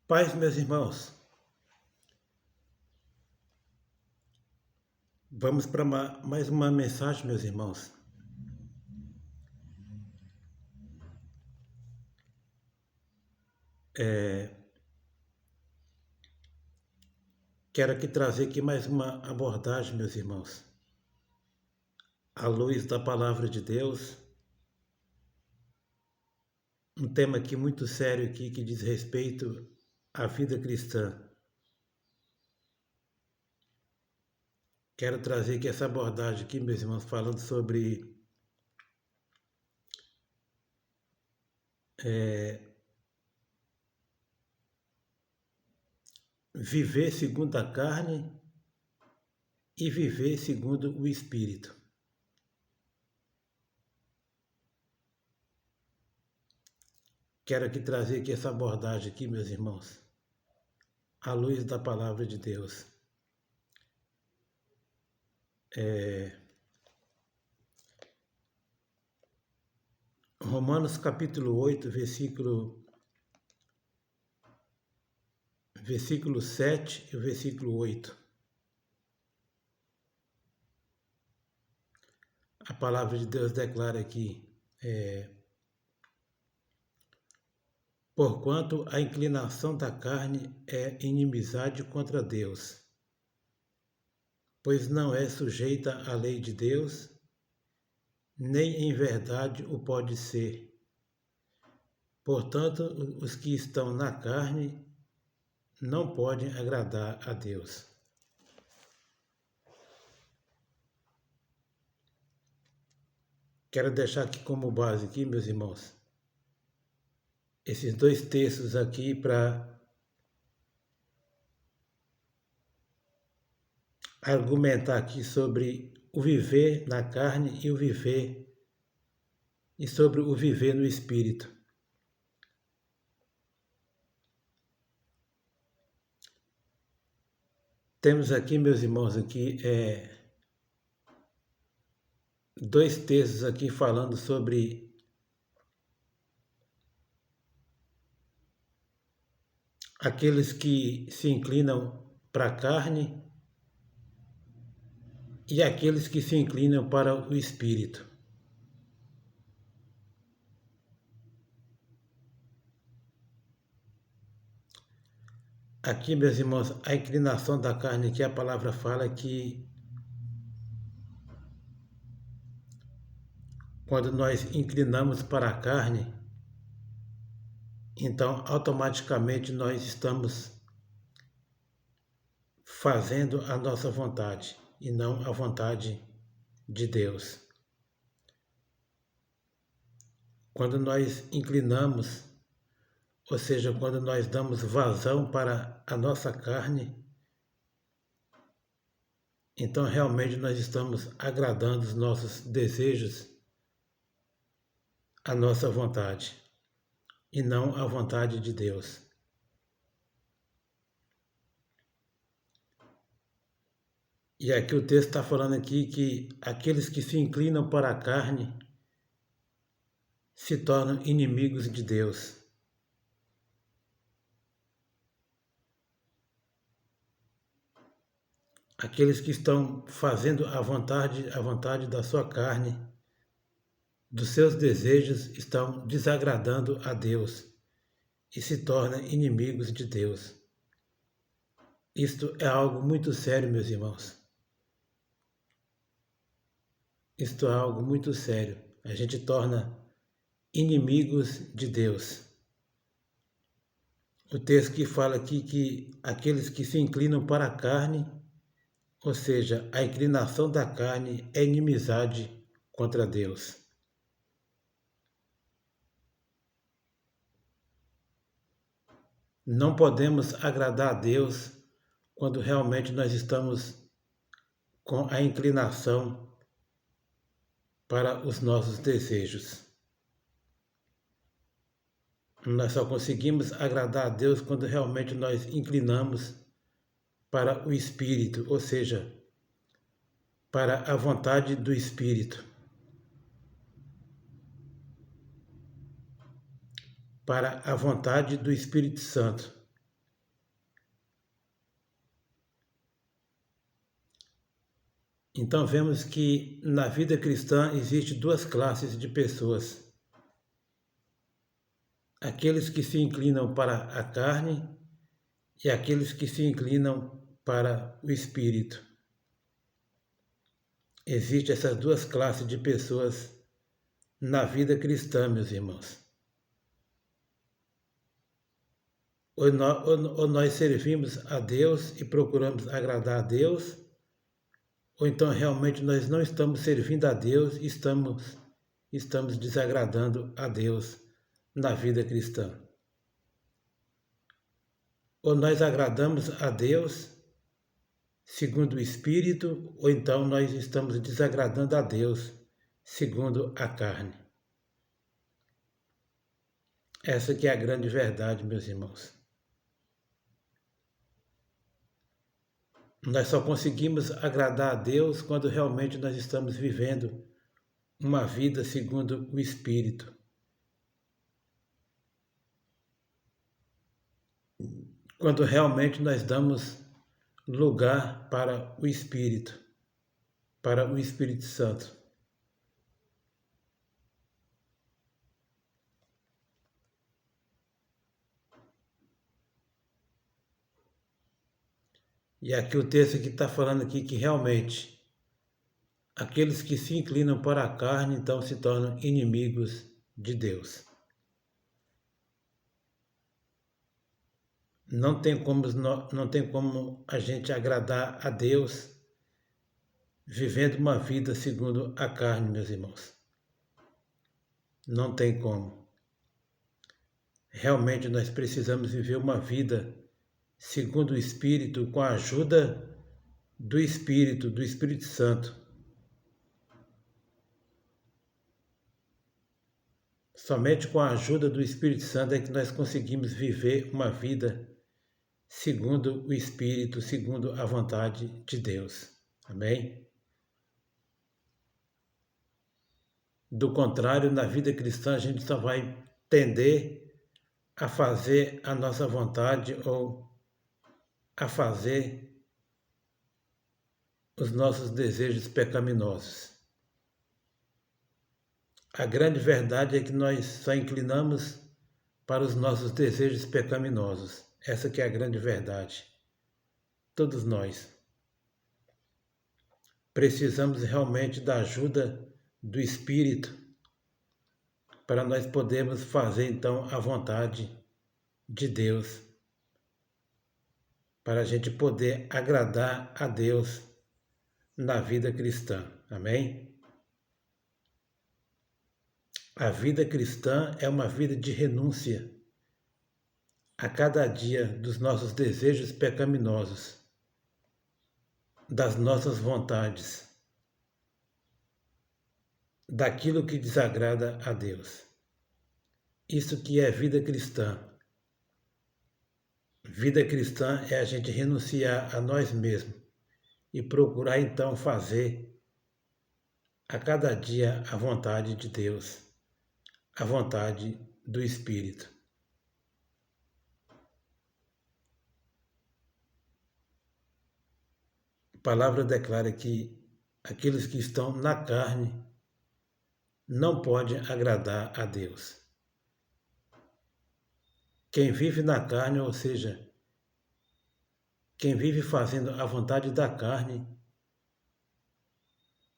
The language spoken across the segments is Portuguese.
Paz, meus irmãos, vamos para mais uma mensagem, meus irmãos. Quero aqui trazer aqui mais uma abordagem, meus irmãos, à luz da palavra de Deus, um tema aqui muito sério aqui que diz respeito à vida cristã. Quero trazer aqui essa abordagem aqui, meus irmãos, falando sobre viver segundo a carne e viver segundo o Espírito. Quero aqui trazer aqui essa abordagem aqui, meus irmãos, à luz da palavra de Deus. Romanos capítulo 8, versículo 7 e o versículo 8. A palavra de Deus declara aqui, porquanto a inclinação da carne é inimizade contra Deus, pois não é sujeita à lei de Deus, nem em verdade o pode ser. Portanto, os que estão na carne não podem agradar a Deus. Quero deixar aqui como base aqui, meus irmãos, esses dois textos aqui para argumentar aqui sobre o viver na carne e sobre o viver no espírito. Temos aqui, meus irmãos, aqui dois textos aqui falando sobre aqueles que se inclinam para a carne e aqueles que se inclinam para o espírito. Aqui, meus irmãos, a inclinação da carne, que a palavra fala que quando nós inclinamos para a carne, então automaticamente nós estamos fazendo a nossa vontade e não a vontade de Deus. Quando nós inclinamos, ou seja, quando nós damos vazão para a nossa carne, então realmente nós estamos agradando os nossos desejos, a nossa vontade, e não a vontade de Deus. E aqui o texto está falando aqui que aqueles que se inclinam para a carne se tornam inimigos de Deus. Aqueles que estão fazendo a vontade da sua carne, dos seus desejos, estão desagradando a Deus e se tornam inimigos de Deus. Isto é algo muito sério, meus irmãos. Isto é algo muito sério. A gente torna inimigos de Deus. O texto que fala aqui que aqueles que se inclinam para a carne, ou seja, a inclinação da carne é inimizade contra Deus. Não podemos agradar a Deus quando realmente nós estamos com a inclinação para os nossos desejos. Nós só conseguimos agradar a Deus quando realmente nós inclinamos para o Espírito, ou seja, para a vontade do Espírito, para a vontade do Espírito Santo. Então vemos que na vida cristã existem duas classes de pessoas. Aqueles que se inclinam para a carne e aqueles que se inclinam para o espírito. Existem essas duas classes de pessoas na vida cristã, meus irmãos. Ou nós servimos a Deus e procuramos agradar a Deus, ou então realmente nós não estamos servindo a Deus e estamos desagradando a Deus na vida cristã. Ou nós agradamos a Deus segundo o Espírito, ou então nós estamos desagradando a Deus segundo a carne. Essa que é a grande verdade, meus irmãos. Nós só conseguimos agradar a Deus quando realmente nós estamos vivendo uma vida segundo o Espírito. Quando realmente nós damos lugar para o Espírito, para o Espírito Santo. E aqui o texto que está falando aqui que realmente aqueles que se inclinam para a carne então se tornam inimigos de Deus. Não tem como a gente agradar a Deus vivendo uma vida segundo a carne, meus irmãos. Não tem como. Realmente nós precisamos viver uma vida segundo o Espírito, com a ajuda do Espírito Santo. Somente com a ajuda do Espírito Santo é que nós conseguimos viver uma vida segundo o Espírito, segundo a vontade de Deus. Amém? Do contrário, na vida cristã a gente só vai tender a fazer a nossa vontade ou a fazer os nossos desejos pecaminosos. A grande verdade é que nós só inclinamos para os nossos desejos pecaminosos. Essa que é a grande verdade. Todos nós precisamos realmente da ajuda do Espírito para nós podermos fazer então a vontade de Deus, para a gente poder agradar a Deus na vida cristã. Amém? A vida cristã é uma vida de renúncia a cada dia dos nossos desejos pecaminosos, das nossas vontades, daquilo que desagrada a Deus. Isso que é vida cristã. Vida cristã é a gente renunciar a nós mesmos e procurar então fazer a cada dia a vontade de Deus, a vontade do Espírito. A palavra declara que aqueles que estão na carne não podem agradar a Deus. Quem vive na carne, ou seja, quem vive fazendo a vontade da carne,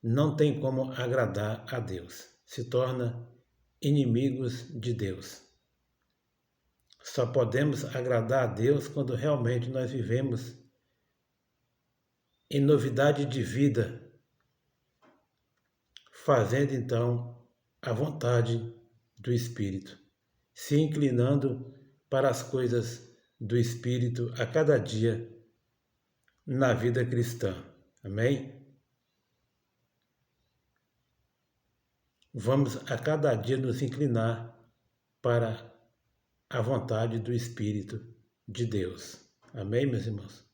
não tem como agradar a Deus. Se torna inimigos de Deus. Só podemos agradar a Deus quando realmente nós vivemos em novidade de vida, fazendo então a vontade do Espírito, se inclinando para as coisas do Espírito a cada dia na vida cristã. Amém? Vamos a cada dia nos inclinar para a vontade do Espírito de Deus. Amém, meus irmãos?